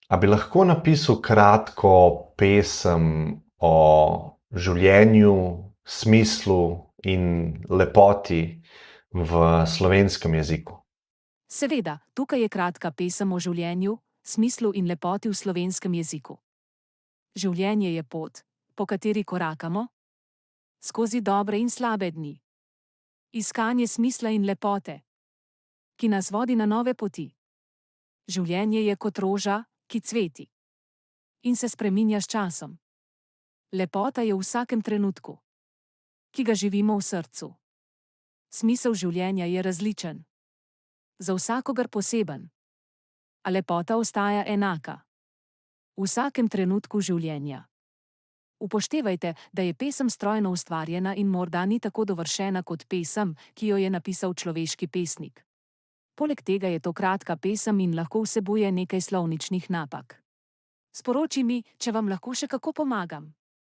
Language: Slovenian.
A bi lahko napisal kratko pesem o življenju, smislu in lepoti v slovenskem jeziku? Seveda, tukaj je kratka pesem o življenju, smislu in lepoti v slovenskem jeziku. Življenje je pot, po kateri korakamo, skozi dobre in slabe dni. Iskanje smisla in lepote, ki nas vodi na nove poti. Življenje je kot roža, ki cveti in se spreminja s časom. Lepota je v vsakem trenutku, ki ga živimo v srcu. Smisel življenja je različen, za vsakogar poseben, a lepota ostaja enaka. V vsakem trenutku življenja. Upoštevajte, da je pesem strojno ustvarjena in morda ni tako dovršena kot pesem, ki jo je napisal človeški pesnik. Poleg tega je to kratka pesem in lahko vsebuje nekaj slovničnih napak. Sporoči mi, če vam lahko še kako pomagam.